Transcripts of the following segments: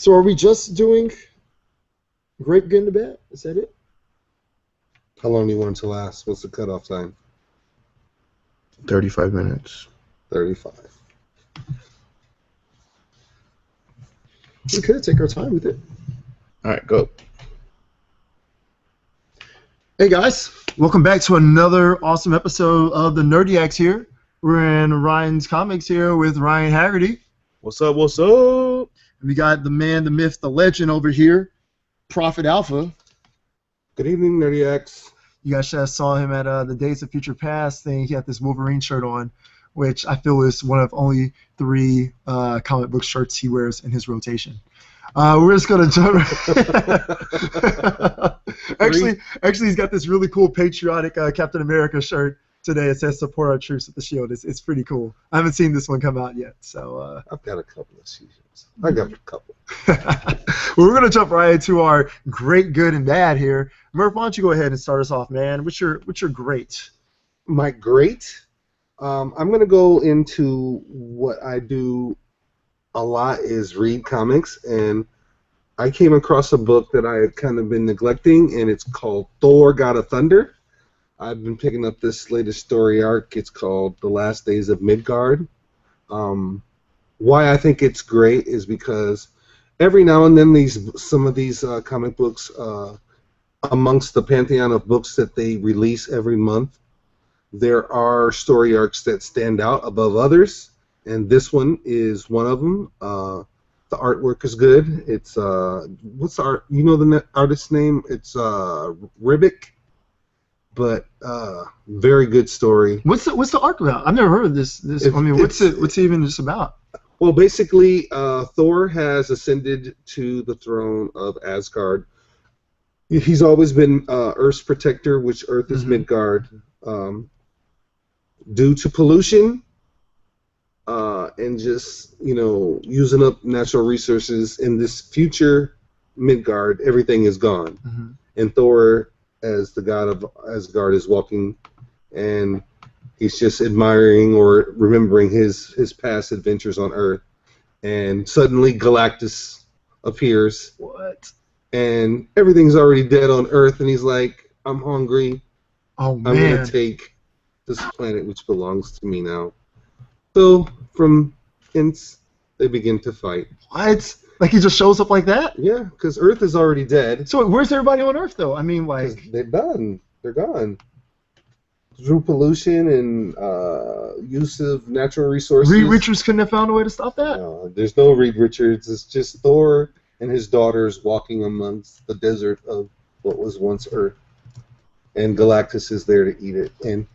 So are we just doing great, good, and bad? Is that it? How long do you want it to last? What's the cutoff time? 35 minutes. 35. We could take our time with it. All right, go. Hey guys, welcome back to another awesome episode of the Nerdiacs here. We're in Ryan's Comics here with Ryan Haggerty. What's up? What's up? We got the man, the myth, the legend over here, Prophet Alpha. Good evening, Nerdiacs. You guys just saw him at the Days of Future Past thing. He had this Wolverine shirt on, which I feel is one of only 3 comic book shirts he wears in his rotation. We're just gonna jump. actually, he's got this really cool patriotic Captain America shirt today. It says "Support our troops with the shield." It's pretty cool. I haven't seen this one come out yet, so. I've got a couple of t-shirts. I got a couple. Well, we're gonna jump right into our great, good, and bad here. Murph, why don't you go ahead and start us off, man? What's your great? My great. I'm gonna go into what I do a lot is read comics, and I came across a book that I had kind of been neglecting, and it's called Thor: God of Thunder. I've been picking up this latest story arc. It's called The Last Days of Midgard. Why I think it's great is because every now and then some of these comic books, amongst the pantheon of books that they release every month, there are story arcs that stand out above others. And this one is one of them. The artwork is good. It's what's the art? You know the artist's name? It's Ribic, but very good story. What's the arc about? I've never heard of this. What's it even just about? Well, basically, Thor has ascended to the throne of Asgard. He's always been Earth's protector, which Earth is Midgard. Due to pollution. And just, using up natural resources in this future Midgard, everything is gone. And Thor, as the god of Asgard, is walking, and he's just admiring or remembering his past adventures on Earth. And suddenly Galactus appears. What? And everything's already dead on Earth, and he's like, I'm hungry. Oh, man. I'm going to take this planet, which belongs to me now. So, from hints, they begin to fight. What? Like he just shows up like that? Yeah, because Earth is already dead. So where's everybody on Earth, though? I mean, like... They're done. They're gone. Through pollution and use of natural resources. Reed Richards couldn't have found a way to stop that? No, there's no Reed Richards. It's just Thor and his daughters walking amongst the desert of what was once Earth. And Galactus is there to eat it. And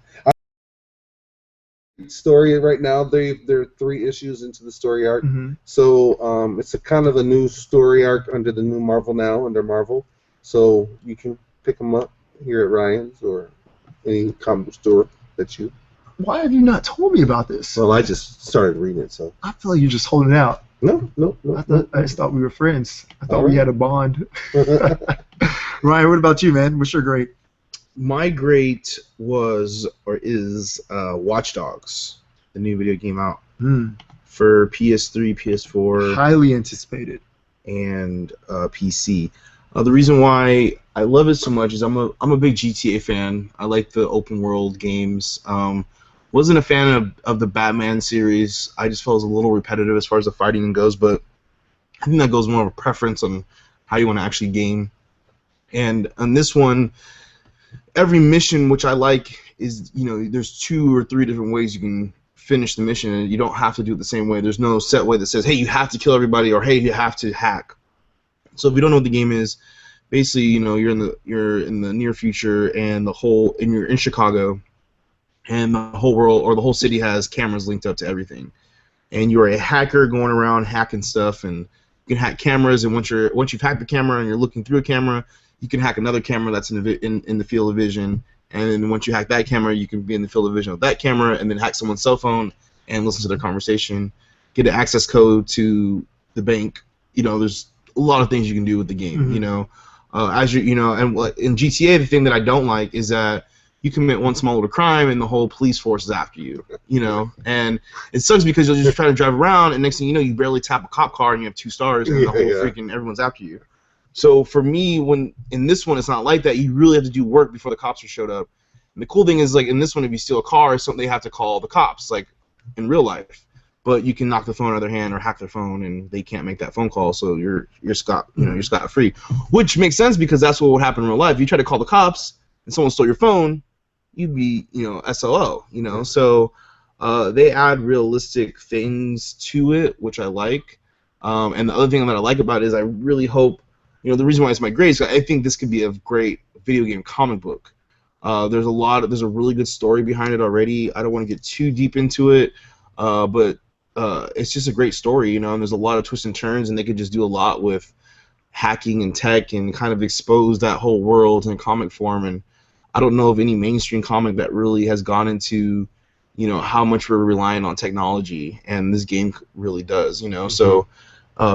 story right now. There are 3 issues into the story arc, so it's a kind of a new story arc under the new Marvel now, under Marvel. So you can pick them up here at Ryan's or any comic store that you. Why have you not told me about this? Well, I just started reading it, so. I feel like you're just holding out. No. I just thought we were friends. I thought we had a bond. Ryan, what about you, man? What's your great? My great was or is Watch Dogs, the new video game out for PS3, PS4, highly anticipated, and PC. The reason why I love it so much is I'm a big GTA fan. I like the open world games. Wasn't a fan of the Batman series. I just felt it was a little repetitive as far as the fighting goes, but I think that goes more of a preference on how you want to actually game. And on this one, every mission, which I like, is, there's 2 or 3 different ways you can finish the mission, and you don't have to do it the same way. There's no set way that says, hey, you have to kill everybody, or hey, you have to hack. So if you don't know what the game is, basically, you're in the near future, and you're in Chicago, and the whole world or the whole city has cameras linked up to everything, and you're a hacker going around hacking stuff, and you can hack cameras, and once you've hacked the camera and you're looking through a camera, you can hack another camera that's in the field of vision, and then once you hack that camera, you can be in the field of vision of that camera, and then hack someone's cell phone and listen to their conversation, get an access code to the bank. There's a lot of things you can do with the game. As and in GTA, the thing that I don't like is that you commit one small little crime and the whole police force is after you, you know. And it sucks because you'll just try to drive around and next thing you know, you barely tap a cop car and you have 2 stars and the whole freaking everyone's after you. So for me, when in this one it's not like that. You really have to do work before the cops are showed up. And the cool thing is, like in this one, if you steal a car, it's something they have to call the cops, like in real life. But you can knock the phone out of their hand or hack their phone, and they can't make that phone call. So you're scot free, which makes sense because that's what would happen in real life. If you try to call the cops and someone stole your phone, you'd be SOL. So they add realistic things to it, which I like. And the other thing that I like about it is I really hope. The reason why it's my grade is I think this could be a great video game comic book. There's a really good story behind it already. I don't want to get too deep into it, but it's just a great story, and there's a lot of twists and turns, and they could just do a lot with hacking and tech and kind of expose that whole world in comic form. And I don't know of any mainstream comic that really has gone into, how much we're relying on technology, and this game really does, So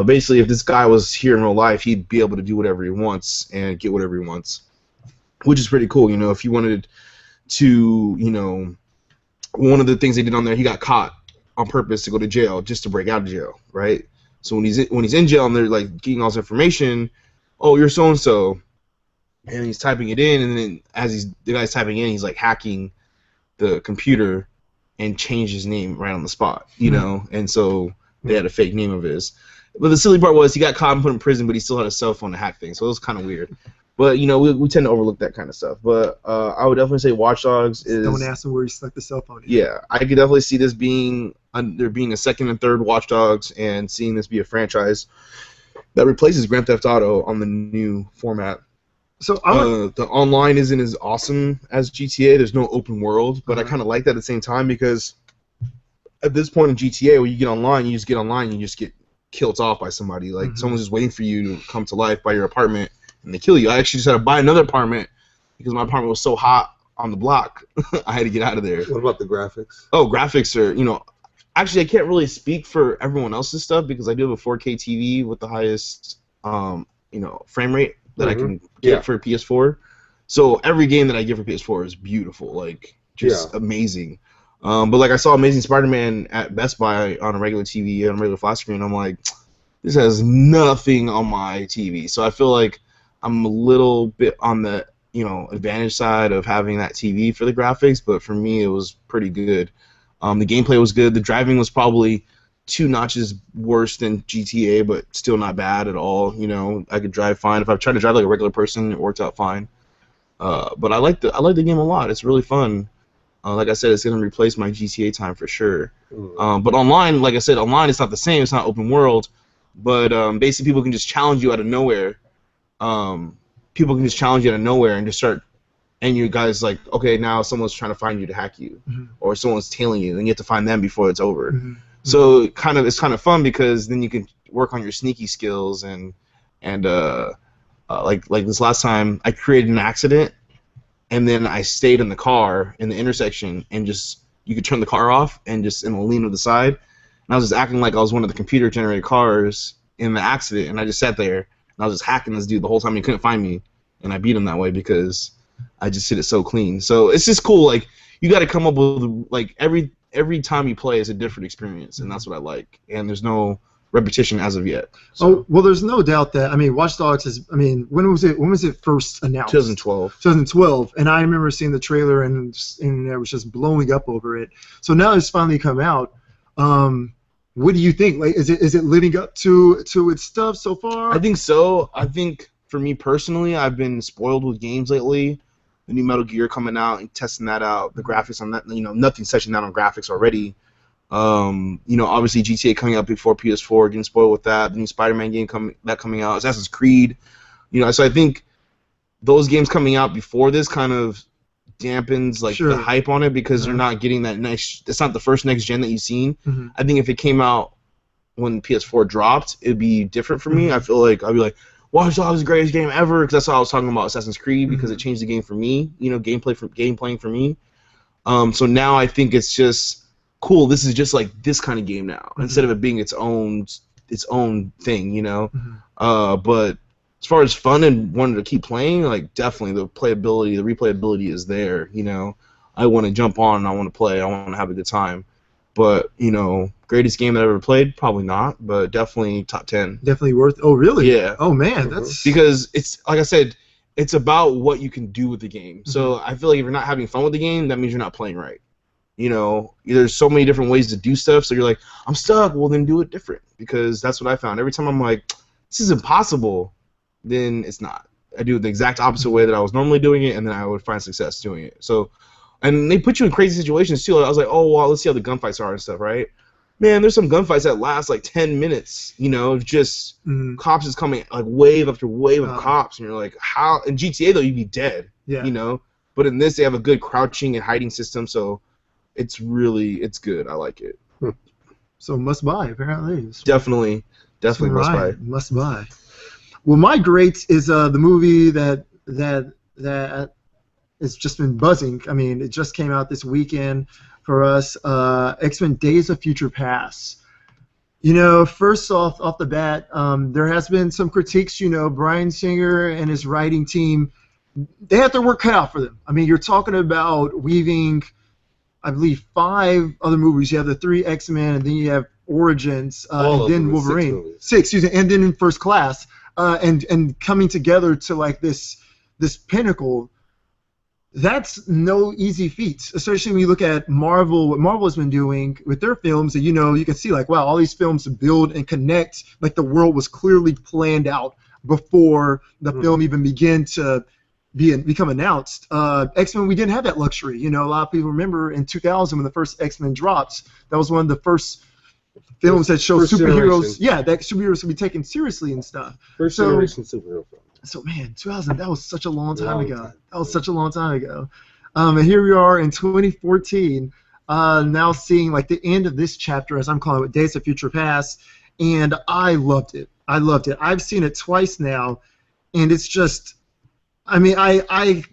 basically, if this guy was here in real life, he'd be able to do whatever he wants and get whatever he wants, which is pretty cool. If you wanted to, one of the things they did on there, he got caught on purpose to go to jail just to break out of jail, right? So when he's in jail and they're like getting all this information, oh, you're so and so, and he's typing it in, and then as the guy's typing in, he's like hacking the computer and changed his name right on the spot, and so they had a fake name of his. But the silly part was he got caught and put in prison, but he still had a cell phone to hack things, so it was kind of weird. But we tend to overlook that kind of stuff. But I would definitely say Watch Dogs is. Don't ask him where he stuck the cell phone in. Yeah, I could definitely see this being there being a second and third Watch Dogs, and seeing this be a franchise that replaces Grand Theft Auto on the new format. So the online isn't as awesome as GTA. There's no open world, but I kind of like that at the same time because at this point in GTA, when you get online, you just get killed off by somebody. Like someone's just waiting for you to come to life by your apartment. And they kill you. I actually just had to buy another apartment because my apartment was so hot on the block. I had to get out of there. What about the graphics? Oh, graphics are, actually I can't really speak for everyone else's stuff because I do have a 4K TV with the highest, frame rate that I can get for PS4. So every game that I get for PS4 is beautiful, like just amazing. But like I saw Amazing Spider-Man at Best Buy on a regular TV on a regular flat screen. I'm like, this has nothing on my TV. So I feel like I'm a little bit on the advantage side of having that TV for the graphics, but for me it was pretty good. The gameplay was good. The driving was probably 2 notches worse than GTA, but still not bad at all. I could drive fine. If I tried to drive like a regular person, it worked out fine. But I like the game a lot. It's really fun. Like I said, it's gonna replace my GTA time for sure. But online, like I said, online it's not the same. It's not open world, but basically people can just challenge you out of nowhere. People can just challenge you out of nowhere and just start, and you guys like, okay, now someone's trying to find you to hack you, or someone's tailing you, and you have to find them before it's over. So it's kind of fun because then you can work on your sneaky skills and like this last time I created an accident, and then I stayed in the car in the intersection and just you could turn the car off and just lean to the side, and I was just acting like I was one of the computer generated cars in the accident, and I just sat there. I was just hacking this dude the whole time. He couldn't find me, and I beat him that way because I just did it so clean. So it's just cool. Like you got to come up with like every time you play is a different experience, and that's what I like. And there's no repetition as of yet. So. Oh well, there's no doubt that Watch Dogs is. When was it first announced? 2012. 2012, and I remember seeing the trailer and I was just blowing up over it. So now it's finally come out. What do you think? Like, is it living up to its stuff so far? I think so. I think for me personally, I've been spoiled with games lately. The new Metal Gear coming out and testing that out. The graphics on that, nothing's touching that on graphics already. Obviously GTA coming out before PS4, getting spoiled with that. The new Spider-Man game coming out. Assassin's Creed. So I think those games coming out before this kind of dampens the hype on it because they're not getting that next. It's not the first next gen that you've seen. I think if it came out when PS4 dropped, it'd be different for me. I feel like I'd be like, Watch Dogs is the greatest game ever because that's what I was talking about Assassin's Creed because it changed the game for me. Gameplaying for me. So now I think it's just cool. This is just like this kind of game now instead of it being its own thing. But as far as fun and wanting to keep playing, like definitely the playability, the replayability is there. You know, I want to jump on and I want to play. I want to have a good time. But you know, greatest game that I ever played, probably not, but definitely top 10. Definitely worth. Oh, really? Yeah. Oh man, that's because it's like I said, it's about what you can do with the game. So I feel like if you're not having fun with the game, that means you're not playing right. You know, there's so many different ways to do stuff. So you're like, I'm stuck. Well, then do it different, because that's what I found. Every time I'm like, this is impossible, then it's not. I do it the exact opposite way that I was normally doing it, and then I would find success doing it. So, and they put you in crazy situations too. I was like, oh, well, let's see how the gunfights are and stuff, right? Man, there's some gunfights that last like 10 minutes, you know, just cops is coming, like wave after wave of cops, and you're like, how? In GTA, though, you'd be dead, you know? But in this, they have a good crouching and hiding system, so it's good. I like it. So must buy, apparently. Definitely must buy. Must buy. Well, my great is the movie that has just been buzzing. I mean, it just came out this weekend for us. X-Men: Days of Future Past. You know, first off the bat, there has been some critiques. You know, Bryan Singer and his writing team, they have their work cut out for them. I mean, you're talking about weaving, I believe, 5 other movies. You have the 3 X-Men, and then you have Origins, and then Wolverine. 6, excuse me, and then in First Class, and coming together to like this pinnacle. That's no easy feat, especially when you look at Marvel, what Marvel has been doing with their films, and you know, you can see like, wow, all these films build and connect, like the world was clearly planned out before the film even began to become announced. X-Men, we didn't have that luxury. You know, a lot of people remember in 2000 when the first X-Men dropped, that was one of the first films that showed superheroes, that superheroes could be taken seriously and stuff. First generation superhero film. So, man, 2000, that was such a long time ago. That was such a long time ago. And here we are in 2014, now seeing like the end of this chapter, as I'm calling it, Days of Future Past, and I loved it. I've seen it twice now, and it's just, I mean,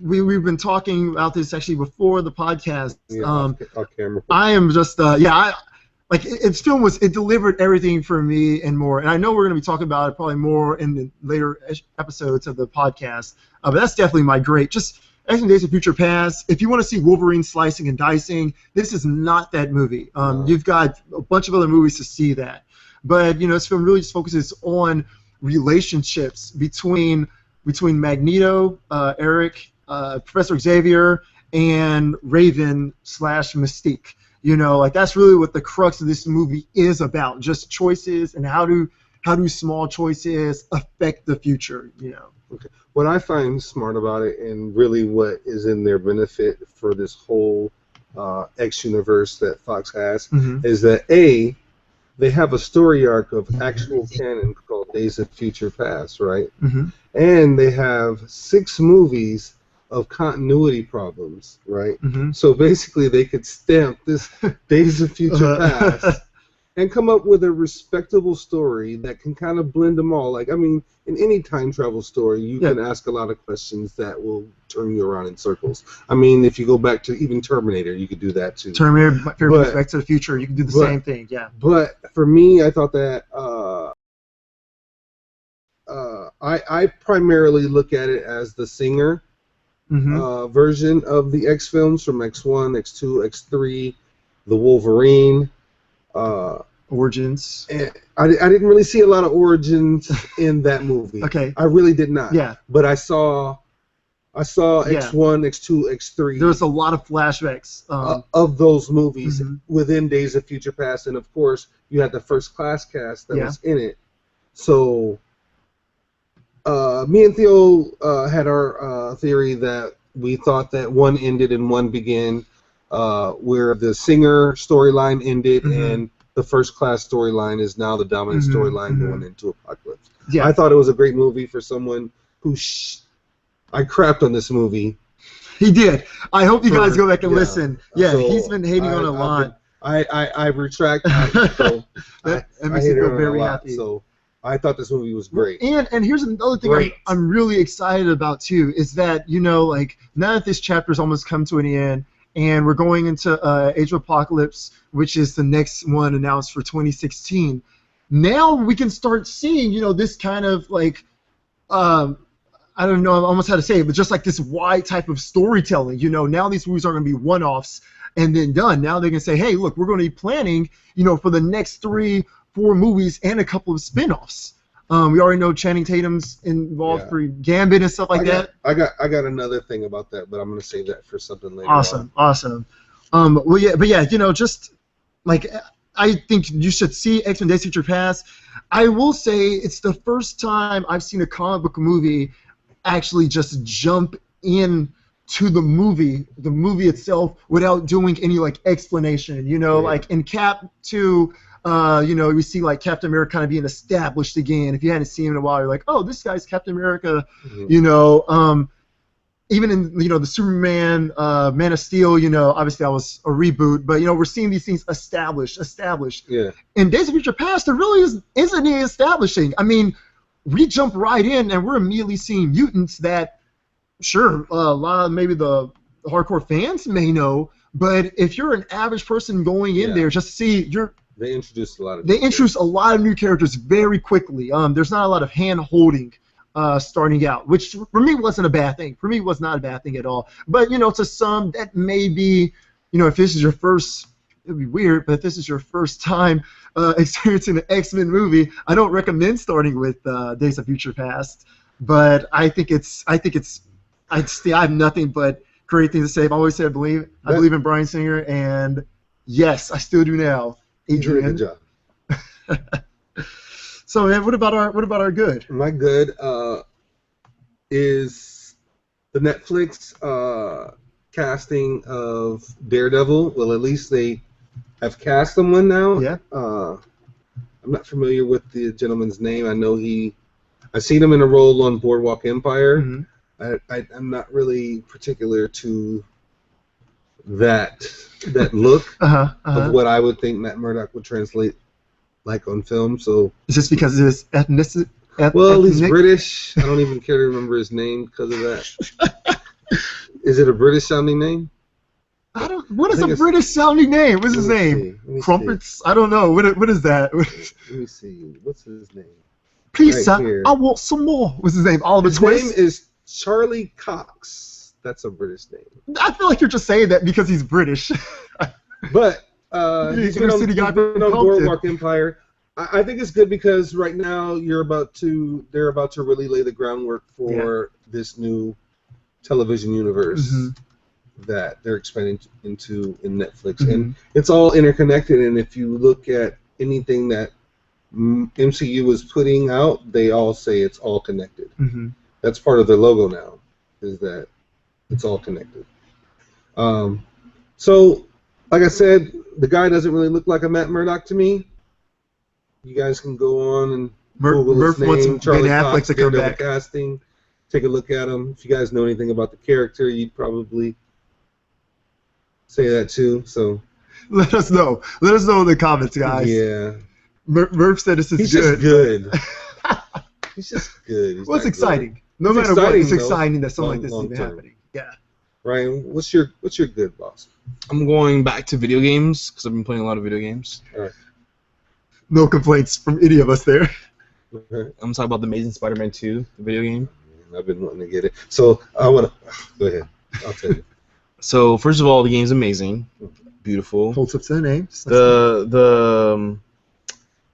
we've been talking about this actually before the podcast. Off camera. I am just, like its film it delivered everything for me and more. And I know we're going to be talking about it probably more in the later episodes of the podcast. But that's definitely my great. Just X-Men: Days of Future Past. If you want to see Wolverine slicing and dicing, this is not that movie. You've got a bunch of other movies to see that. But you know, this film really just focuses on relationships between Magneto, Eric, Professor Xavier, and Raven / Mystique. You know, like that's really what the crux of this movie is about. Just choices and how do small choices affect the future. You know. Okay. What I find smart about it, and really what is in their benefit for this whole X universe that Fox has, is that they have a story arc of actual canon called Days of Future Past, right? And they have 6 movies of continuity problems, right? So basically they could stamp this Days of Future Past and come up with a respectable story that can kind of blend them all. Like, I mean, in any time travel story, you can ask a lot of questions that will turn you around in circles. I mean, if you go back to even Terminator, you could do that too. Terminator, Back to the Future, you can do the same thing, yeah. But for me, I thought that I primarily look at it as the Singer version of the X films, from X1, X2, X3, the Wolverine, Origins. And I didn't really see a lot of Origins in that movie. Okay. I really did not. Yeah. But I saw X1, X2, X3. There was a lot of flashbacks of those movies within Days of Future Past, and of course you had the First Class cast that was in it. So me and Theo had our theory that we thought that one ended and one began, where the Singer storyline ended and the First Class storyline is now the dominant storyline going into Apocalypse. Yeah. I thought it was a great movie for someone who I crapped on this movie. He did. I hope you guys go back and listen. Yeah, so he's been hating on it a lot. I retract. So that makes me feel very happy. So I thought this movie was great. And here's another thing I'm really excited about too, is that, you know, like now that this chapter's almost come to an end and we're going into Age of Apocalypse, which is the next one announced for 2016, now we can start seeing, you know, this kind of like I don't know almost how to say it, but just like this wide type of storytelling. Now these movies are going to be one-offs and then done. Now they're going to say, hey, look, we're going to be planning, for the next 3-4 movies and a couple of spin-offs. We already know Channing Tatum's involved for Gambit and stuff like that. I got another thing about that, but I'm going to save that for something later. Awesome. Just like I think you should see X-Men: Days of Future Past. I will say it's the first time I've seen a comic book movie actually just jump in to the movie itself without doing any like explanation. Like in Cap 2, we see like Captain America kind of being established again. If you hadn't seen him in a while, you're like, oh, this guy's Captain America. Even in the Superman, Man of Steel, obviously that was a reboot, but we're seeing these things established. Yeah. In Days of Future Past, there really isn't any establishing. I mean, we jump right in and we're immediately seeing mutants that, sure, a lot of maybe the hardcore fans may know, but if you're an average person going in there, just to see they introduced a lot of. They introduced a lot of new characters very quickly. There's not a lot of hand holding. Starting out, which for me wasn't a bad thing. For me, it was not a bad thing at all. But to some, that may be, if this is your first, it'd be weird. But if this is your first time experiencing an X-Men movie, I don't recommend starting with Days of Future Past. But I have nothing but great things to say. I've always said I believe in Bryan Singer, and yes, I still do now. Adrian. Good job. So, man, what about our good? My good is the Netflix casting of Daredevil. Well, at least they have cast someone now. Yeah. I'm not familiar with the gentleman's name. I know I've seen him in a role on Boardwalk Empire. Mm-hmm. I'm not really particular to that look of what I would think Matt Murdock would translate like on film. So is this because of his ethnicity? Well, he's British. I don't even care to remember his name because of that. Is it a British sounding name? What is a British sounding name? What's his name? Crumpets? I don't know. What is that? Let me see. What's his name? Please, sir, I want some more. What's his name? Oliver Twist? His name is Charlie Cox. That's a British name. I feel like you're just saying that because he's British. But he's been on Boardwalk Empire. I think it's good because right now they're about to really lay the groundwork for this new television universe that they're expanding into in Netflix, and it's all interconnected. And if you look at anything that MCU is putting out, they all say it's all connected. That's part of their logo now, is that it's all connected. So, like I said, the guy doesn't really look like a Matt Murdock to me. You guys can go on and Google his name, Charlie Cox, to come back. Casting. Take a look at him. If you guys know anything about the character, you'd probably say that too. So let us know. Let us know in the comments, guys. Yeah. Murph said this is He's good. Just good. He's just good. Well, it's exciting. No matter what, it's exciting that something like this is even happening. Yeah. Ryan, what's your good, boss? I'm going back to video games because I've been playing a lot of video games. All right. No complaints from any of us there. Okay. I'm talking about the Amazing Spider-Man 2, the video game. I've been wanting to get it. So I want to go ahead. I'll tell you. So first of all, the game's amazing, beautiful. Holds up to the name.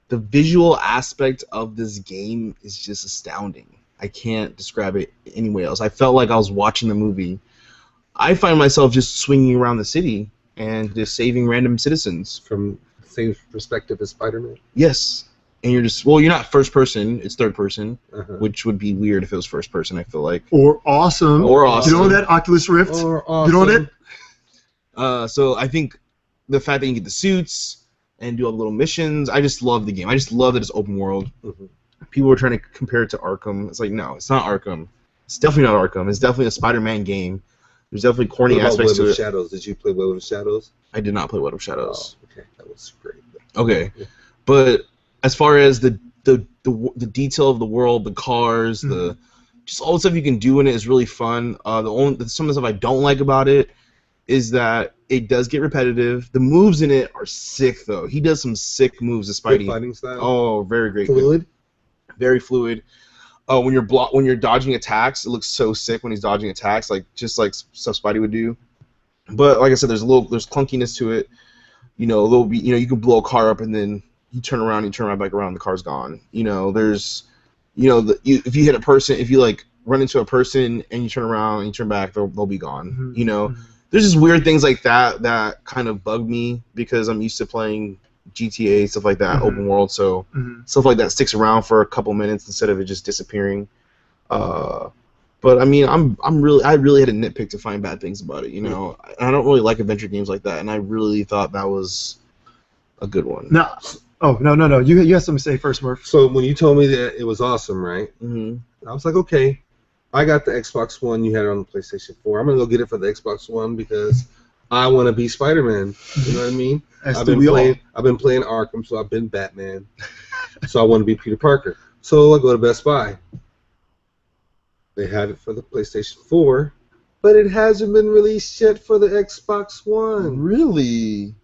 The visual aspect of this game is just astounding. I can't describe it any way else. I felt like I was watching the movie. I find myself just swinging around the city and just saving random citizens. From the same perspective as Spider-Man? Yes. And you're just, well, you're not first person, it's third person, which would be weird if it was first person, I feel like. Or awesome. Or awesome. You know that Oculus Rift? Or awesome. You know that? So I think the fact that you get the suits and do all the little missions, I just love the game. I just love that it's open world. People were trying to compare it to Arkham. It's like, no, it's not Arkham. It's definitely not Arkham. It's definitely a Spider-Man game. There's definitely corny aspects to it. Web of Shadows? Did you play Web of Shadows? I did not play Web of Shadows. Oh, okay, that was great. Okay, but as far as the detail of the world, the cars, the just all the stuff you can do in it is really fun. Some of the stuff I don't like about it is that it does get repetitive. The moves in it are sick though. He does some sick moves, the Spidey. Good fighting style. Oh, very great. Fluid. Very fluid. Oh, when you're dodging attacks, it looks so sick when he's dodging attacks, like just like stuff Spidey would do. But like I said, there's clunkiness to it. There'll be you can blow a car up and then you turn right back around, the car's gone. There's if you hit a person, if you like run into a person and you turn around and you turn back, they'll be gone. There's just weird things like that kind of bug me because I'm used to playing GTA, stuff like that, open world, so stuff like that sticks around for a couple minutes instead of it just disappearing. But I mean, I really had to nitpick to find bad things about it, And I don't really like adventure games like that, and I really thought that was a good one. No, no. You have something to say first, Murph. So when you told me that it was awesome, right? I was like, okay. I got the Xbox One. You had it on the PlayStation 4. I'm gonna go get it for the Xbox One because I want to be Spider-Man. You know what I mean? I've been playing Arkham, so I've been Batman. So I want to be Peter Parker. So I go to Best Buy. They have it for the PlayStation 4, but it hasn't been released yet for the Xbox One. Really?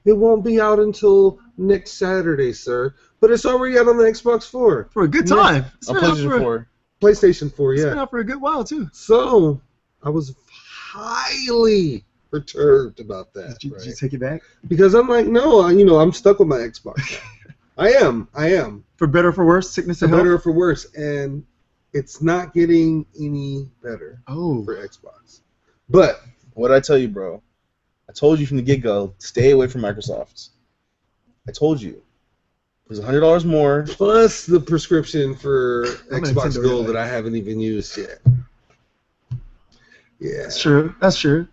It won't be out until next Saturday, sir. But it's already out on the Xbox 4. For a good time. On PlayStation 4. PlayStation 4, yeah. It's been out for a good while, too. So I was highly perturbed about that. Did you take it back? Because I'm like, no, I'm stuck with my Xbox. I am. For better or for worse, sickness and health? For better or health? for worse. And it's not getting any better for Xbox. But what did I tell you, bro? I told you from the get-go, stay away from Microsoft. I told you. It was $100 more. Plus the prescription for Xbox Gold that I haven't even used yet. Yeah. That's true.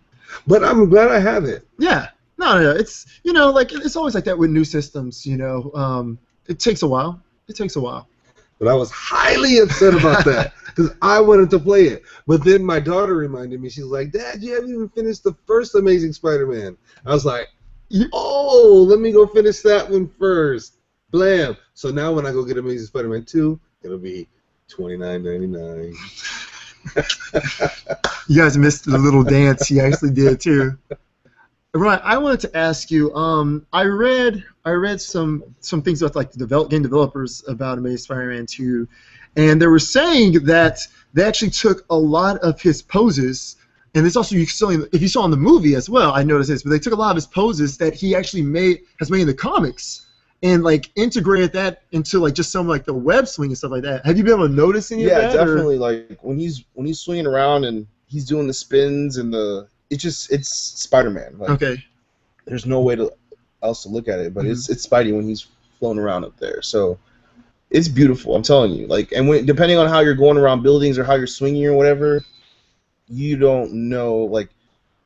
But I'm glad I have it. Yeah. No. It's, it's always like that with new systems, It takes a while. But I was highly upset about that because I wanted to play it. But then my daughter reminded me. She's like, Dad, you haven't even finished the first Amazing Spider-Man. I was like, oh, let me go finish that one first. Blam. So now when I go get Amazing Spider-Man 2, it'll be $29.99. You guys missed the little dance he actually did too. Right, I wanted to ask you. I read some things about like the game developers about Amazing Spider-Man 2, and they were saying that they actually took a lot of his poses, and it's also if you saw in the movie as well. I noticed this, but they took a lot of his poses that he actually has made in the comics, and like integrated that into like just some like the web swing and stuff like that. Have you been able to notice any of that? Yeah, definitely. Like when he's swinging around and he's doing the spins and it's Spider-Man. Like, okay. There's no way else to look at it, but it's Spidey when he's floating around up there. So it's beautiful. I'm telling you. Like, and depending on how you're going around buildings or how you're swinging or whatever, you don't know. Like,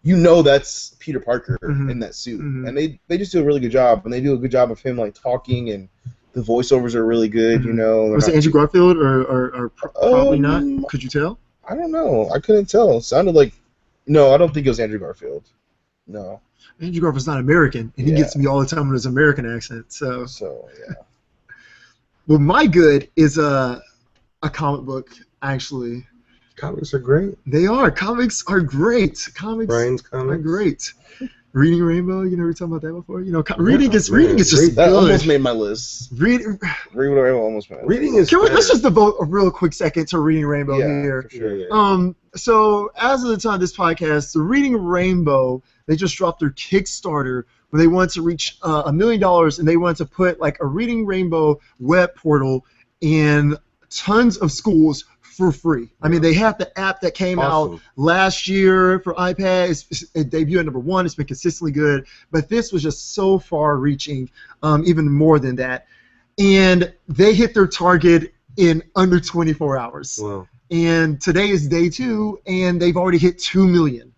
that's Peter Parker in that suit, and they just do a really good job, and they do a good job of him like talking, and the voiceovers are really good. Was it Andrew Garfield or probably not? Could you tell? I don't know. I couldn't tell. It sounded like. No, I don't think it was Andrew Garfield. No. Andrew Garfield's not American, and he gets me all the time with his American accent. So yeah. Well, my good is a comic book, actually. Comics are great. They are. Comics are great. Brian's comics are great. Reading Rainbow, you never talked about that before? Reading is just that good. almost made my list. Reading Rainbow almost made my list. Reading is let's just devote a real quick second to Reading Rainbow here. For sure, yeah. So as of the time of this podcast, the Reading Rainbow, they just dropped their Kickstarter where they wanted to reach $1 million, and they wanted to put like a Reading Rainbow web portal in tons of schools for free. I mean, they have the app that came out last year for iPad. It debuted at #1. It's been consistently good, but this was just so far-reaching, even more than that. And they hit their target in under 24 hours. Wow. And today is day 2, and they've already hit 2 million.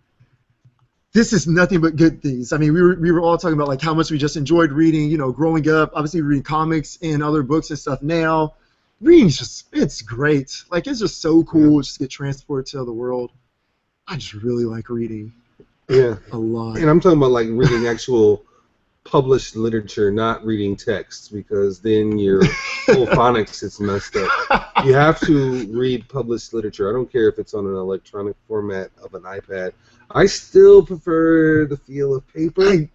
This is nothing but good things. I mean, we were all talking about like how much we just enjoyed reading, growing up. Obviously, reading comics and other books and stuff now. Reading's it's great. Like, it's just so cool just to get transported to the world. I just really like reading. Yeah. A lot. And I'm talking about like reading actual published literature, not reading text, because then your whole phonics is messed up. You have to read published literature. I don't care if it's on an electronic format of an iPad. I still prefer the feel of paper.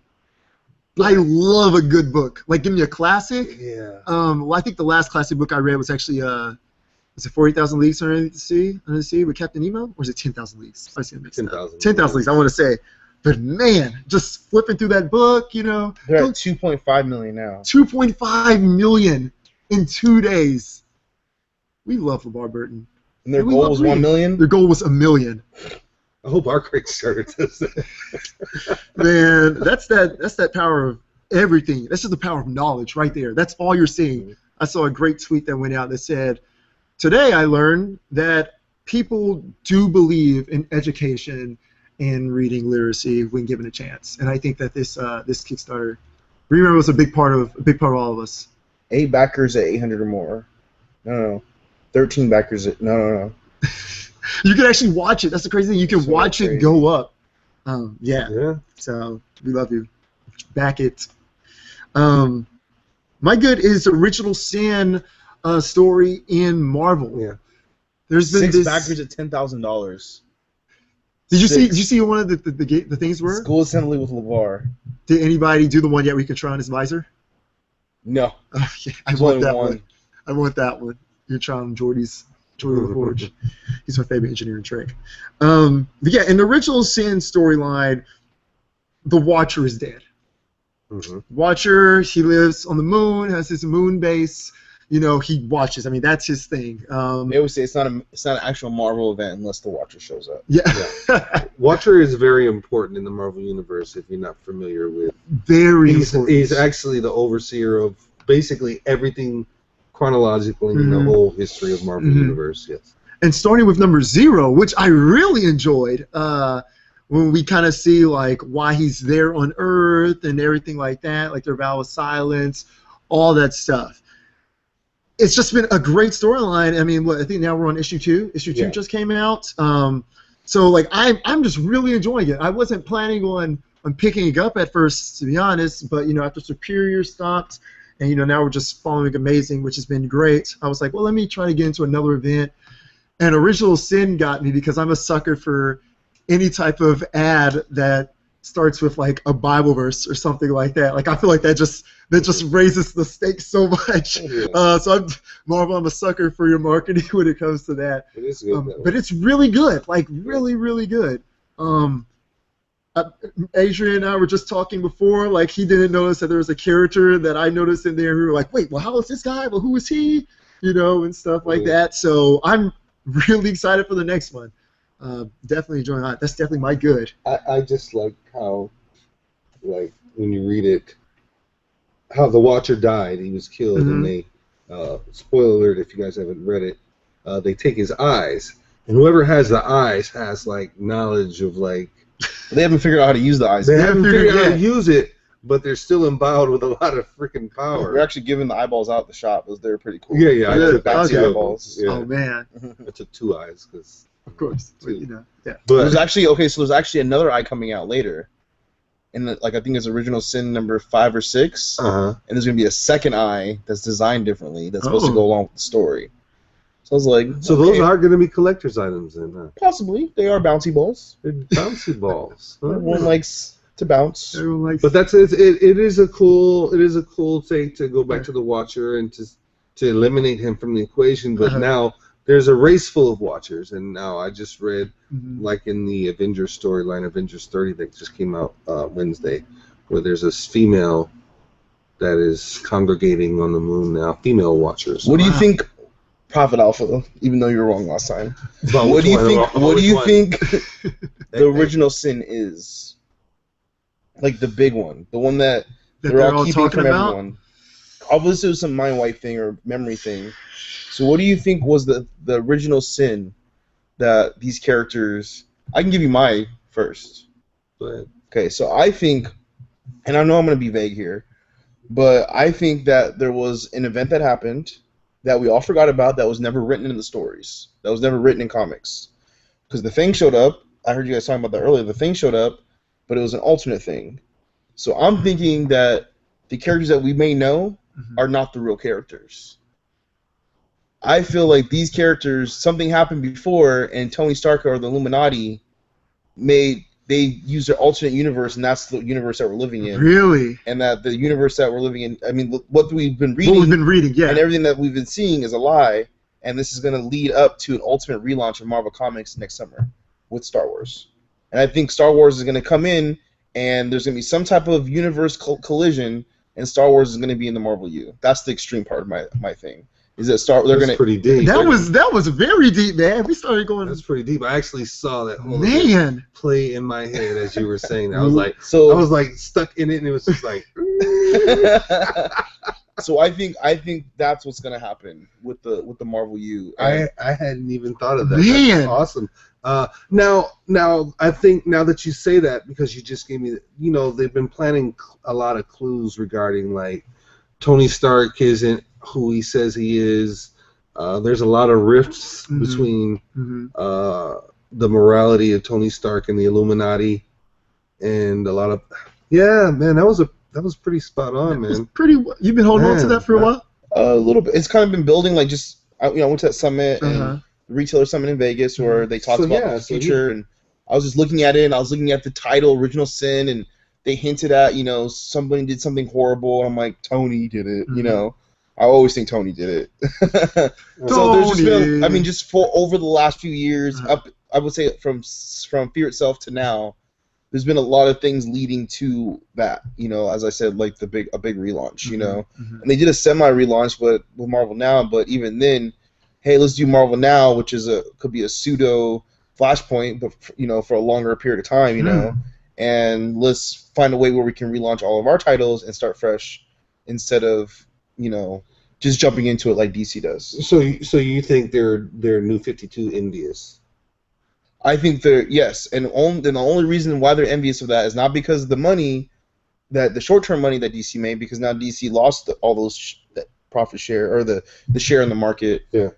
I love a good book. Like, give me a classic. Yeah. Well, I think the last classic book I read was actually is it 40,000 Leagues Under the Sea with Captain Nemo? Or is it 10,000 Leagues? I was gonna mix it up. 10,000 Leagues, I want to say. But man, just flipping through that book, you know. They're at 2.5 million now. 2.5 million in 2 days. We love LeVar Burton. And their goal was 1 million? Their goal was 1 million. I hope our Kickstarter does that. Man, that's that power of everything. That's just the power of knowledge right there. That's all you're seeing. I saw a great tweet that went out that said, "Today I learned that people do believe in education and reading literacy when given a chance." And I think that this Kickstarter, remember, was a big part of all of us. 8 backers at 800 or more. No. 13 backers at no. You can actually watch it. That's the crazy thing. You can watch it go up. Yeah. So we love you. Back it. My good is Original Sin story in Marvel. Yeah. There's been 6 backers at $10,000. Did you see one of the things were? School assembly with LeVar. Did anybody do the one yet where you could try on his visor? No. Oh, yeah. I want that one. I want that one. You're trying Jordy LaForge. He's my favorite engineering trick. But yeah, in the Original Sin storyline, the Watcher is dead. Mm-hmm. Watcher, he lives on the moon, has his moon base. You know, he watches. I mean, that's his thing. They always say it's not an actual Marvel event unless the Watcher shows up. Yeah. Watcher is very important in the Marvel Universe if you're not familiar with. Very important. He's actually the overseer of basically everything chronologically in the whole history of Marvel Universe. Yes. And starting with number 0, which I really enjoyed, when we kind of see like why he's there on Earth and everything like that, like their vow of silence, all that stuff. It's just been a great storyline. I mean, I think now we're on issue 2. Issue 2 just came out. So like I'm just really enjoying it. I wasn't planning on picking it up at first, to be honest, but you know, after Superior stopped, and you know, now we're just following Amazing, which has been great. I was like, well, let me try to get into another event. And Original Sin got me because I'm a sucker for any type of ad that starts with like a Bible verse or something like that. Like I feel like that just raises the stakes so much. Yeah. So I'm a sucker for your marketing when it comes to that. It is good. But it's really good, like really, really good. Adrian and I were just talking before, like he didn't notice that there was a character that I noticed in there. We were like, wait, well, how is this guy? Well, who is he? You know, and stuff like that. So I'm really excited for the next one. Definitely enjoying that. That's definitely my good. I just like how, like, when you read it, how the Watcher died. He was killed, and they, spoiler alert if you guys haven't read it, they take his eyes. And whoever has the eyes has, like, knowledge of, like... They haven't figured out how to use the eyes. They haven't figured out how to use it, but they're still endowed with a lot of freaking power. We're actually giving the eyeballs out at the shop. They're pretty cool. Yeah. I took bouncy two eyeballs. Yeah. Oh, man. I took 2 eyes, because... Of course. But, you know, yeah. But There's actually another eye coming out later. And like I think it's Original Sin number 5 or 6. And there's gonna be a second eye that's designed differently that's supposed to go along with the story. So I was like, so those are going to be collector's items then, huh? Possibly. They are bouncy balls. They're bouncy balls. Everyone likes to bounce. Everyone likes. But that's it is a cool thing to go back to the Watcher and to eliminate him from the equation. But now there's a race full of Watchers, and now I just read like in the Avengers storyline, Avengers 30 that just came out Wednesday, where there's this female that is congregating on the moon now, female Watchers. What do you think, Prophet Alpha? Even though you were wrong last time, What do you think the Original Sin is? Like the big one, the one that they're all keeping from everyone. Obviously, it was some mind wipe thing or memory thing. So, what do you think was the original sin that these characters? I can give you my first. Go ahead. Okay, so I think, and I know I'm going to be vague here, but I think that there was an event that happened that we all forgot about that was never written in the stories, that was never written in comics. Because the Thing showed up. I heard you guys talking about that earlier. The Thing showed up, but it was an alternate thing. So I'm thinking that the characters that we may know are not the real characters. I feel like these characters, something happened before, and Tony Stark or the Illuminati they used their alternate universe, and that's the universe that we're living in. Really? And that the universe that we're living in, I mean, what we've been reading, yeah, and everything that we've been seeing is a lie. and this is going to lead up to an ultimate relaunch of Marvel Comics next summer with Star Wars. And I think Star Wars is going to come in, and there's going to be some type of universe collision, and Star Wars is going to be in the Marvel U. That's the extreme part of my thing. Is that they're going to pretty deep. That was very deep, man. We started going. That's pretty deep. I actually saw that whole man play in my head as you were saying that. I was like stuck in it, and it was just like. So I think that's what's gonna happen with the Marvel U. I hadn't even thought of that. Man. That's awesome. Now I think now that you say that, because you just gave me, they've been planting a lot of clues regarding like Tony Stark isn't who he says he is. There's a lot of rifts between the morality of Tony Stark and the Illuminati, and a lot of man, that was pretty spot on, man. You've been holding on to that for a while? A little bit. It's kind of been building, like just I went to that summit and the retailer summit in Vegas where they talked about the future, and I was just looking at it, and I was looking at the title, Original Sin, and they hinted at, somebody did something horrible, and I'm like, Tony did it, I always think Tony did it. So there's just been, just for over the last few years, up, I would say from Fear itself to now, there's been a lot of things leading to that, as I said, like a big relaunch, and they did a semi-relaunch, but with Marvel Now, but even then, hey, let's do Marvel Now, which could be a pseudo Flashpoint, but for a longer period of time, and let's find a way where we can relaunch all of our titles and start fresh instead of just jumping into it like DC does. So you think they're New 52 envious? I think yes, and the only reason why they're envious of that is not because of the money, the short-term money that DC made, because now DC lost all those that profit share or the share in the market. Yeah.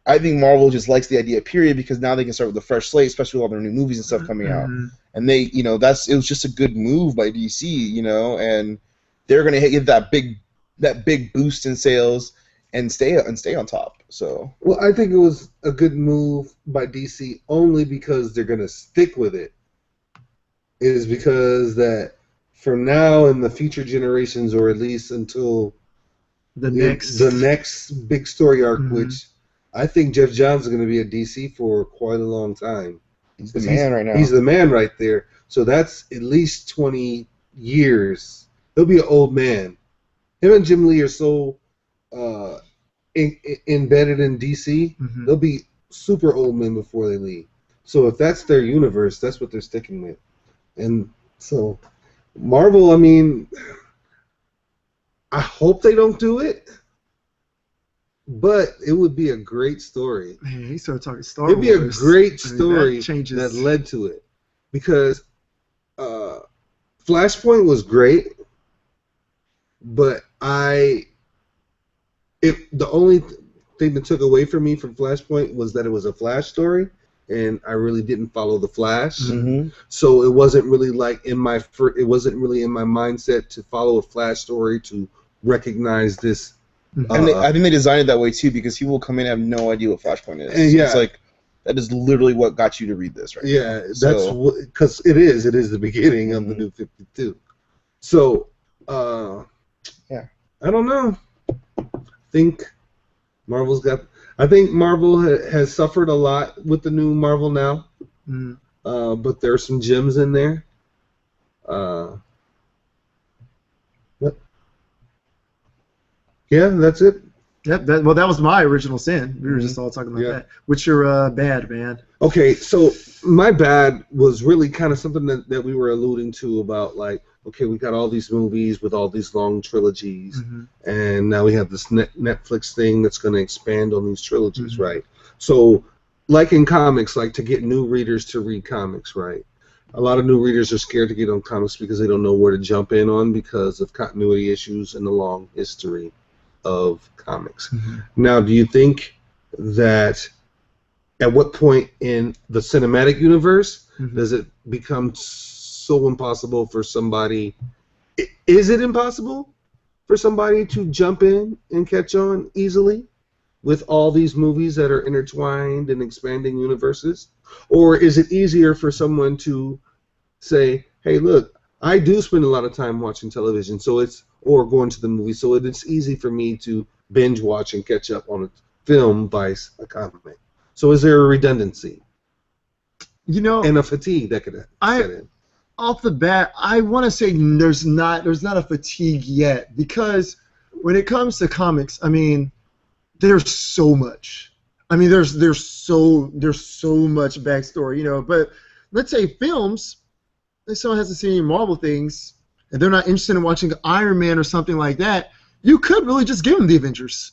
I think Marvel just likes the idea, period, because now they can start with a fresh slate, especially with all their new movies and stuff coming out. And they, it was just a good move by DC, and they're gonna get that big boost in sales and stay on top. So I think it was a good move by DC only because they're gonna stick with it. Is because that for now and the future generations, or at least until the next big story arc, which I think Jeff Johns is going to be at DC for quite a long time. He's the man right now. He's the man right there. So that's at least 20 years. He'll be an old man. Him and Jim Lee are so embedded in DC, they'll be super old men before they leave. So if that's their universe, that's what they're sticking with. And so Marvel, I hope they don't do it. But it would be a great story. Man, he started talking Star Wars. It'd be a great story that led to it. Because Flashpoint was great, but the only thing that took away from me from Flashpoint was that it was a Flash story, and I really didn't follow the Flash. So it wasn't really in my mindset to follow a Flash story to recognize this. And I think they designed it that way too, because he will come in and have no idea what Flashpoint is. It's like that is literally what got you to read this, right? Yeah, that's because it is the beginning of the New 52. So, I don't know. I think Marvel has suffered a lot with the new Marvel Now, but there are some gems in there. Yeah, that's it. Yep. That was my original sin. We were just all talking about that. What's your bad, man? Okay, so my bad was really kind of something that we were alluding to about, like, okay, we got all these movies with all these long trilogies, and now we have this Netflix thing that's going to expand on these trilogies, right? So, like in comics, like to get new readers to read comics, right? A lot of new readers are scared to get on comics because they don't know where to jump in on because of continuity issues and the long history of comics. Now, do you think that at what point in the cinematic universe does it become so impossible for somebody? Is it impossible for somebody to jump in and catch on easily with all these movies that are intertwined and expanding universes? Or is it easier for someone to say, hey, look, I do spend a lot of time watching television, or going to the movies, so it's easy for me to binge watch and catch up on film vice a comic. So is there a redundancy and a fatigue that could set in? Off the bat, I want to say there's not a fatigue yet, because when it comes to comics, I mean, there's so much. I mean, there's so much backstory, But let's say films, if someone hasn't seen any Marvel things and they're not interested in watching Iron Man or something like that, you could really just give them the Avengers.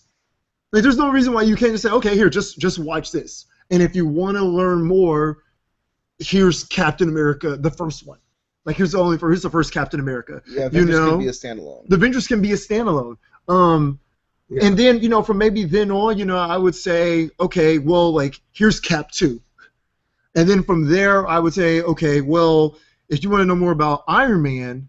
Like, there's no reason why you can't just say, okay, here, just watch this. And if you want to learn more, here's Captain America, the first one. Like, here's the first Captain America. Yeah, Avengers can be a standalone. The Avengers can be a standalone. And then, from maybe then on, I would say, okay, well, like, here's Cap 2. And then from there, I would say, okay, well, if you want to know more about Iron Man,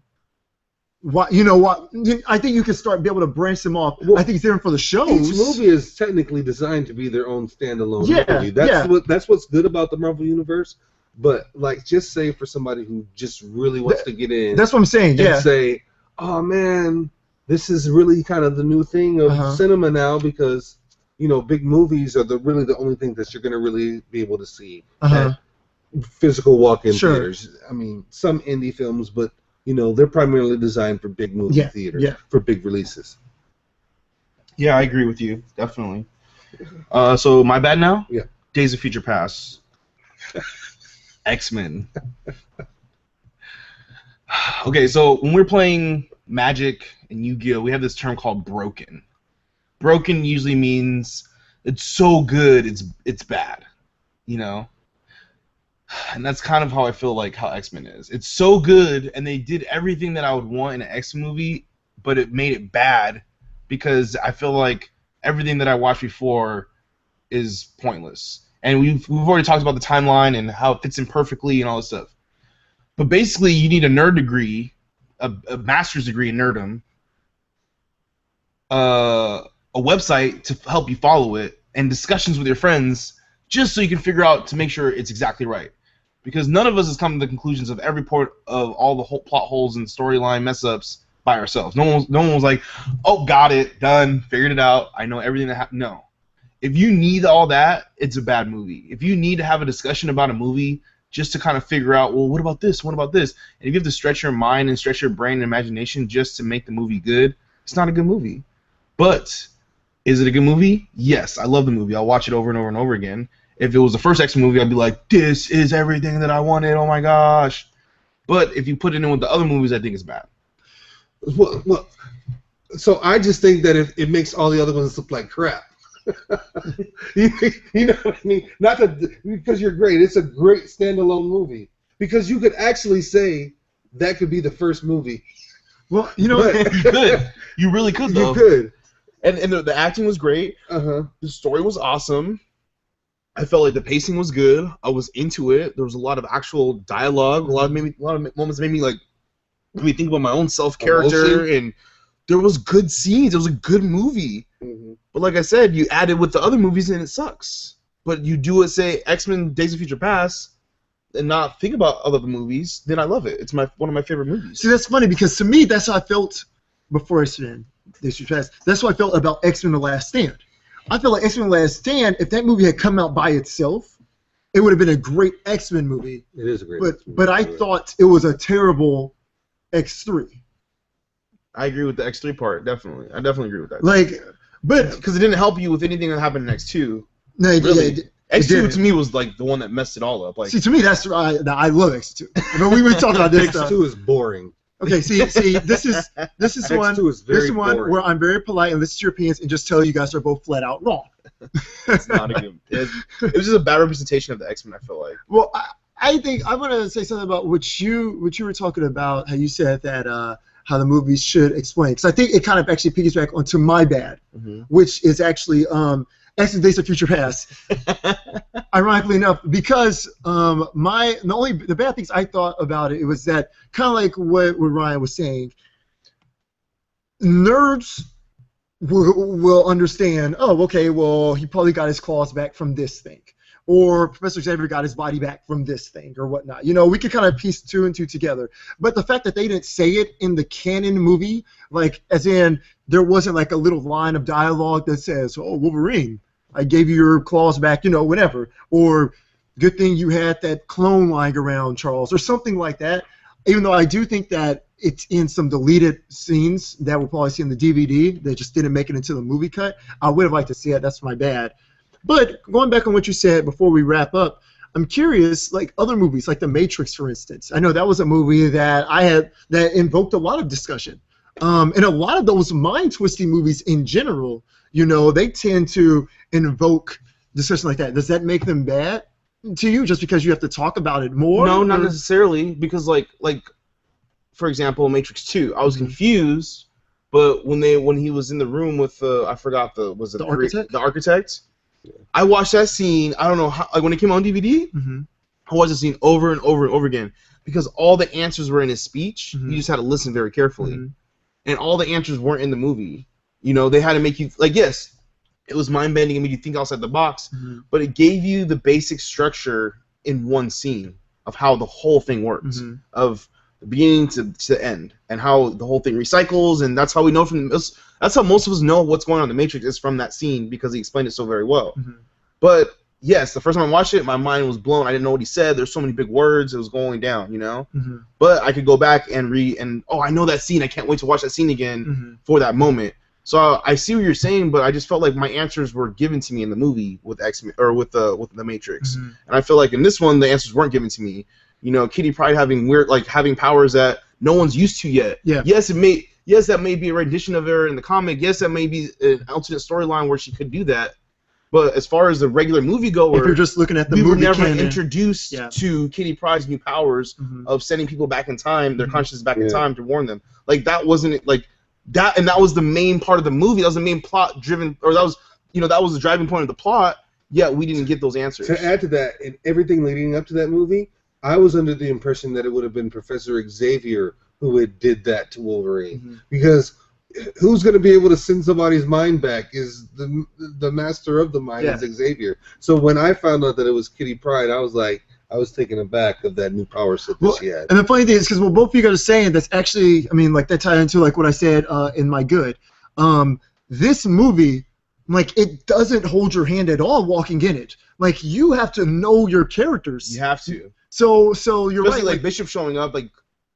I think you can be able to branch them off. Well, I think it's different for the shows. Each movie is technically designed to be their own standalone movie. That's what's good about the Marvel Universe. But, like, just say for somebody who just really wants to get in. That's what I'm saying, and say, oh, man, this is really kind of the new thing of cinema now, because, big movies are really the only thing that you're going to really be able to see at physical walk-in theaters. I mean, some indie films, but, they're primarily designed for big movie theaters, for big releases. Yeah, I agree with you, definitely. So, my bad now? Yeah. Days of Future Past. X-Men. Okay, so when we're playing Magic and Yu-Gi-Oh, we have this term called broken. Broken usually means it's so good it's bad, And that's kind of how I feel like how X-Men is. It's so good, and they did everything that I would want in an X-Men movie, but it made it bad because I feel like everything that I watched before is pointless. And we've already talked about the timeline and how it fits in perfectly and all this stuff. But basically, you need a nerd degree, a master's degree in nerdom, a website to help you follow it, and discussions with your friends just so you can figure out to make sure it's exactly right. Because none of us has come to the conclusions of every part of all the whole plot holes and storyline mess-ups by ourselves. No one was like, oh, got it, done, figured it out, I know everything that happened. No. If you need all that, it's a bad movie. If you need to have a discussion about a movie just to kind of figure out, well, what about this? What about this? And if you have to stretch your mind and stretch your brain and imagination just to make the movie good, it's not a good movie. But is it a good movie? Yes, I love the movie. I'll watch it over and over and over again. If it was the first X-Men movie, I'd be like, this is everything that I wanted. Oh, my gosh. But if you put it in with the other movies, I think it's bad. Well, so I just think that it makes all the other ones look like crap. you know what I mean? Not that because you're great. It's a great standalone movie because you could actually say that could be the first movie. Well, you could. You really could, though. You could. And the acting was great. The story was awesome. I felt like the pacing was good. I was into it. There was a lot of actual dialogue. A lot of moments made me think about my own self-character, and there was good scenes. It was a good movie. But like I said, you add it with the other movies and it sucks. But you do it, say, X-Men Days of Future Past, and not think about other movies, then I love it. It's one of my favorite movies. See, that's funny because to me, that's how I felt before X-Men Days of Future Past. That's how I felt about X-Men The Last Stand. I feel like X-Men The Last Stand, if that movie had come out by itself, it would have been a great X-Men movie. It is a great X-Men movie. But I thought it was a terrible X3. I agree with the X3 part, definitely. I definitely agree with that. But because it didn't help you with anything that happened in X2. No, really. X2 to me was like the one that messed it all up. Like, see, to me, that's I love X2. I mean, we were talking about this. X2 is boring. Okay, see, this is one where I'm very polite and listen to your opinions and just tell you guys are both flat out wrong. It's not a good. It was just a bad representation of the X-Men. I feel like. Well, I think I want to say something about what you were talking about. How you said that how the movies should explain, because I think it kind of actually piggybacks onto my bad, which is actually X-Men Days of Future Past. Ironically enough, because the bad things I thought about it was that kind of like what Ryan was saying. Nerds will understand. Oh, okay. Well, he probably got his claws back from this thing, or Professor Xavier got his body back from this thing, or whatnot. You know, we could kind of piece two and two together. But the fact that they didn't say it in the canon movie, like as in there wasn't like a little line of dialogue that says, "Oh, Wolverine, I gave you your claws back, whatever. Or good thing you had that clone lying around, Charles, or something like that. Even though I do think that it's in some deleted scenes that we'll probably see in the DVD that just didn't make it into the movie cut. I would have liked to see it. That's my bad. But going back on what you said before we wrap up, I'm curious, like other movies, like The Matrix, for instance. I know that was a movie that that invoked a lot of discussion. And a lot of those mind-twisting movies in general, they tend to invoke discussion like that. Does that make them bad to you just because you have to talk about it more? No, not necessarily, because like for example, Matrix 2, I was confused, but when he was in the room with I forgot the architect? The architect. I watched that scene. I don't know how. Like when it came on DVD, I watched the scene over and over and over again because all the answers were in his speech. You just had to listen very carefully, and all the answers weren't in the movie. They had to make you like yes, it was mind bending and made you think outside the box, but it gave you the basic structure in one scene of how the whole thing works, of the beginning to the end, and how the whole thing recycles, and that's how we know from this. That's how most of us know what's going on in the Matrix is from that scene because he explained it so very well. But yes, the first time I watched it, my mind was blown. I didn't know what he said. There's so many big words. It was going down, But I could go back and read, and I know that scene. I can't wait to watch that scene again for that moment. So I see what you're saying, but I just felt like my answers were given to me in the movie with X-Men or with the Matrix, and I feel like in this one the answers weren't given to me. Kitty Pryde having powers that no one's used to yet. Yeah. Yes, that may be a rendition of her in the comic. Yes, that may be an alternate storyline where she could do that. But as far as the regular moviegoer, if you're just looking at the we movie were never canon, introduced to Kitty Pryde's new powers of sending people back in time, their consciousness back in time to warn them. Like that wasn't like that, and that was the main part of the movie. That was the main plot driven, or that was that was the driving point of the plot. Yet we didn't get those answers. To add to that, and everything leading up to that movie, I was under the impression that it would have been Professor Xavier who had did that to Wolverine, because who's going to be able to send somebody's mind back is the master of the mind is Xavier. So when I found out that it was Kitty Pryde, I was taken aback of that new power set that she had. And the funny thing is, because what both of you guys are saying, that's actually, that ties into like what I said in My Good. This movie, it doesn't hold your hand at all walking in it. Like, you have to know your characters. You have to. So you're especially right. like Bishop showing up,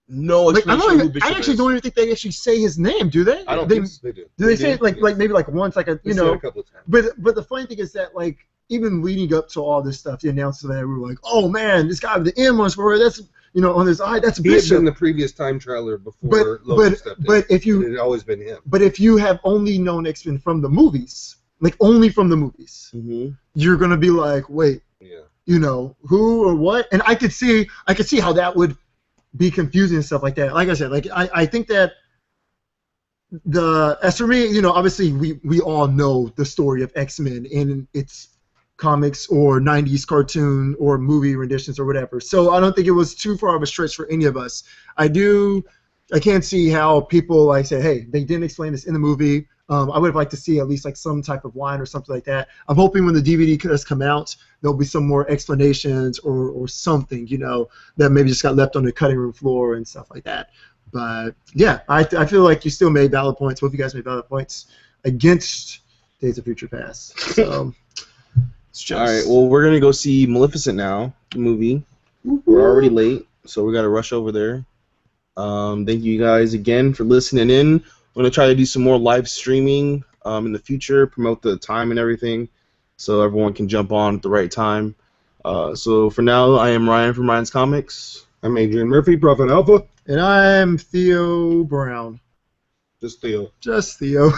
no explanation who Bishop I actually don't even think they actually say his name, do they? I don't think they do. Do they say it like maybe like once, like a They said it a couple of times. But the funny thing is that even leading up to all this stuff, the announcement that we were like, oh man, this guy with the M on his forehead, that's on his eye, that's Bishop. He had been the previous time traveler before Logan stepped in. But if you it had always been him. But if you have only known X-Men from the movies, only from the movies, you're gonna be like, wait, who or what? And I could see how that would be confusing and stuff like that. Like I said, I think that as for me, obviously we all know the story of X-Men in its comics or 90s cartoon or movie renditions or whatever. So I don't think it was too far of a stretch for any of us. I can't see how people say, hey, they didn't explain this in the movie. I would have liked to see at least some type of line or something like that. I'm hoping when the DVD does come out, there'll be some more explanations or something, that maybe just got left on the cutting room floor and stuff like that. But yeah, I feel like you still made valid points. Both of you guys made valid points against Days of Future Past. So it's just... All right, well, we're gonna go see Maleficent now, the movie. We're already late, so we gotta rush over there. Thank you guys again for listening in. We're going to try to do some more live streaming in the future, promote the time and everything, so everyone can jump on at the right time. So for now, I am Ryan from Ryan's Comics. I'm Adrian Murphy, Prophet Alpha. And I'm Theo Brown. Just Theo. Just Theo.